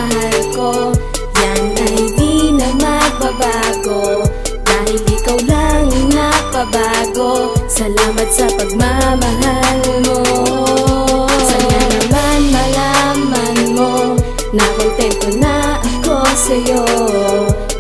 mahal ko, yan ay di na magbabago. Dahil ikaw lang napabago, salamat sa pagmamahal mo. Sana naman malaman mo na kontento na ako sa'yo.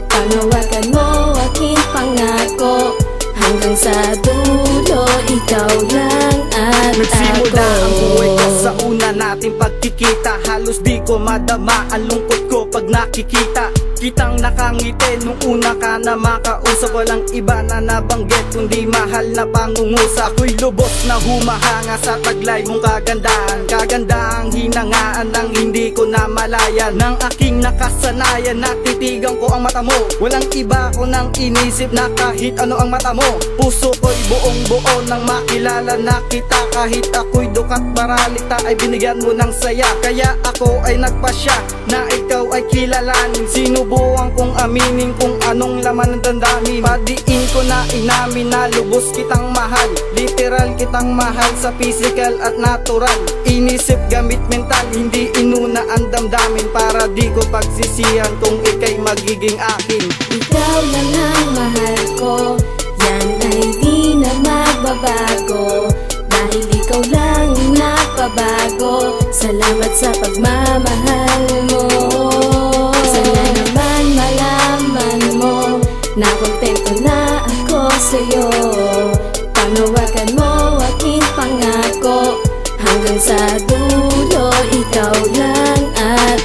Panawagan mo aking pangako, hanggang sa dulo ikaw lang at nagsimula ako. ang buhay ko sa una nating pagkikita. Halos di ko madama ang lungkot ko pag nakikita. Kitang nakangiti nung una ka na makausap. Walang iba na nabanggit kundi mahal na pangungusap. Ako'y lubos na humahanga sa taglay mong kagandahan. Kagandahang hinangaan ng hindi ko na malaya. Nang aking nakasanayan, natitigan ko ang mata mo. Walang iba ko nang inisip na kahit ano ang mata mo. Puso ko'y buong buo nang makilala na kita. Kahit ako'y dukat baralita ay binigyan mo ng saya. Kaya ako ay nagpasya na ikaw ay kilalanin. Sinubukan kong aminin kung anong laman ng damdamin. Padiin ko na inamin na lubos kitang mahal. Literal kitang mahal sa physical at natural. Inisip gamit mental, hindi inuna ang damdamin. Para di ko pagsisihan kung ika'y magiging akin. Ikaw lang ang mahal ko, yan ay di na magbabago. Dahil ikaw lang napabago, salamat sa pagmamahal mo. Sana naman malaman mo na kontento na ako sa'yo. Panawagan mo aking pangako, hanggang sa dulo ikaw lang at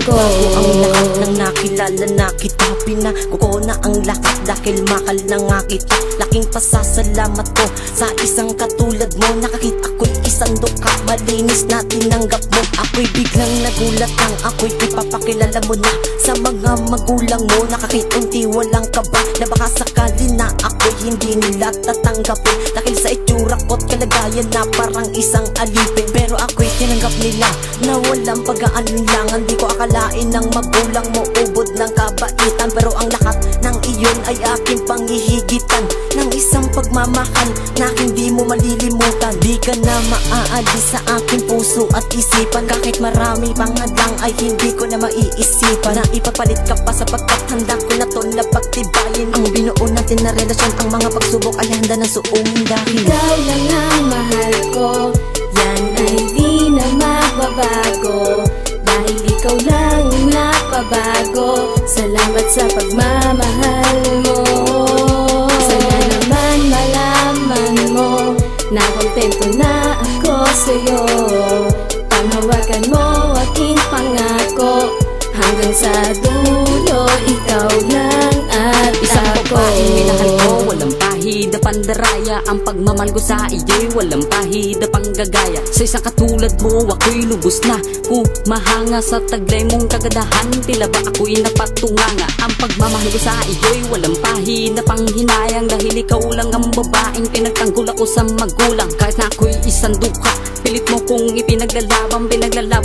ako. Ang lahat ng nakilala na kita, pinakuko na ang lahat dahil mahal na nga kita. Laking pasasalamat ko sa isang katulad mo. Nakakita ko'y isang duka, malinis na tinanggap mo. Ako'y biglang nagulat nang ako'y ipapakilala mo na sa mga magulang mo. Nakakitunti walang kaba na baka sakali na ako'y hindi nila tatanggapin. Dahil sa itsura ko't kalagayan na parang isang alipin. Pero ako'y tinanggap nila na walang pag-aalinlangan. Di ko akalain ng magulang mo ubod ng kabaitan. Pero ang lahat ng iyon ay aking panghihigitan ng isang pagmamahal na hindi mo malilimutan. Di ka na maaalis sa aking puso at isipan. Kahit marami pang hadlang ay hindi ko na maiisipan na ipapalit ka pa, sapagkat handa ko na to na pagtibayin ang binuo natin na relasyon. Ang mga pagsubok ay handa na suungin dahil ikaw lang ang mahal ko, yan ay di na magbabago. Dahil ikaw lang napabago, salamat sa pagmamahal mo. Sana naman malaman mo na kontento na ako sa'yo. Panawagan mo aking pangako, hanggang sa dulo ikaw lang at isang ako. babaeng minahal ko, walang pahid na pandaraya. Ang pagmamahal ko sa iyo'y walang pahid na panggagaya. Sa isang katulad mo ako'y lubos na humahanga sa taglay mong kagadahan. Tila ba ako'y napatunganga. Ang pagmamahal ko sa iyo'y walang pahid na panghinayang. Dahil ikaw lang ang babaeng pinagtanggol ako sa magulang. Kahit na ako'y isang duka, pilit mo kong pinaglalaban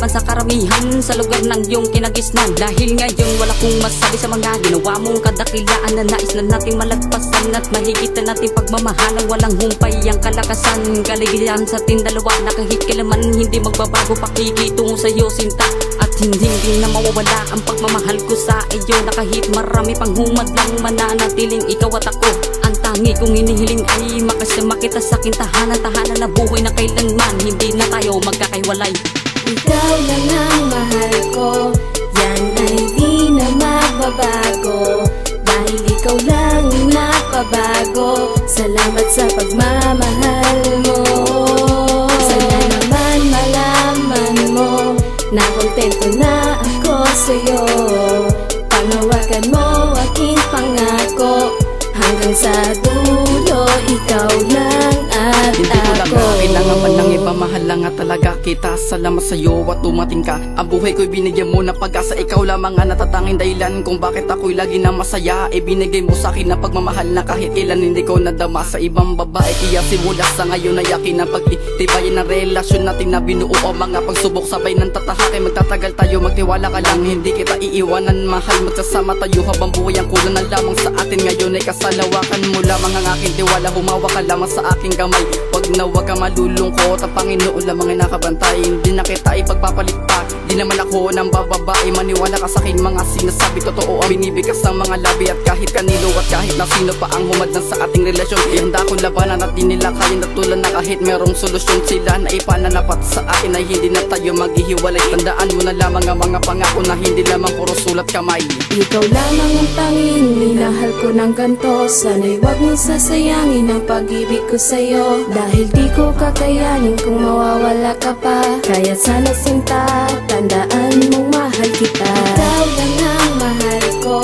sa karamihan sa lugar ng iyong kinagisnan. Dahil ngayon wala kong masabi sa mga ginawa mong kadakilaan na nais na nating malagpasan at mahigit na nating pagmamahalan. Walang humpay ang kalakasan, kaligayahan sa ating dalawa na kahit kailanman hindi magbabago. Pakikitungo sa iyo sinta at hindi na mawawala ang pagmamahal ko sa iyo, na kahit marami pang humadlang mananatiling ikaw at ako. Ang tangi kong hinihiling ay makasama kita sa aking tahanan na buhay na kailanman hindi na tayo magkakaiwalay. Ikaw lang ang mahal ko, yan ay di na magbabago. Dahil ikaw lang napabago, salamat sa pagmamahal mo. Sana naman malaman mo na kontento na ako sa'yo. Panawagan mo aking pangako, hanggang sa dulo ikaw lang at hindi ko lang ako. kailangan pa lang ipamahal lang nga talaga kita. Salamat sa'yo at dumating ka. Ang buhay ko'y binigyan mo ng pag-asa. Ikaw lamang ang natatanging dahilan kung bakit ako'y lagi na masaya. Ibinigay mo sa akin na pagmamahal na kahit ilan hindi ko nadama sa ibang babae. Kaya simula sa ngayon ay akin ang pagtitibayin ng relasyon natin na binuo. O mga pagsubok sabay ng tatahakin, magtatagal tayo, magtiwala ka lang, hindi kita iiwanan mahal. Magsasama tayo habang buhay, ang kulang na lamang sa atin ngayon ay kasalawakan mo lamang ang aking tiwala. Humawa ka lamang sa aking kamay. Wag na wag ka malulungkot, ang Panginoon lamang ay nakabantay. Hindi na kita ipagpapalit pa, di naman ako nang bababae. Maniwala ka sa akin, mga sinasabi totoo ang binibigkas ng mga labi. At kahit kanino at kahit na sino pa ang humadlang sa ating relasyon, ihanda ko labanan at di nila kaya natulan na kahit merong solusyon sila na ipananapat sa akin ay hindi na tayo maghihiwalay. Tandaan mo na lamang ang mga pangako na hindi lamang puro sulat kamay. Ikaw lamang ang tanging minahal ko ng ganto. Sana'y wag mong sasayangin ang pag-ibig ko sa'yo, dahil di ko kakayanin kung mawawala ka pa. Kaya sana sinta, tandaan mong mahal kita. Ikaw lang ang mahal ko,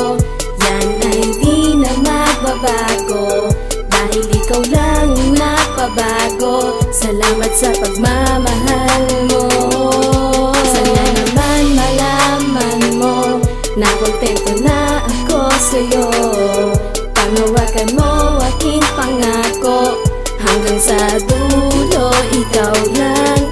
yan ay di na magbabago, dahil ikaw lang ang napabago. Salamat sa pagmamahal mo. Sana naman malaman mo na kontento na ako sa'yo. Panawagan mo aking pangako, hanggang sa dulo ikaw lang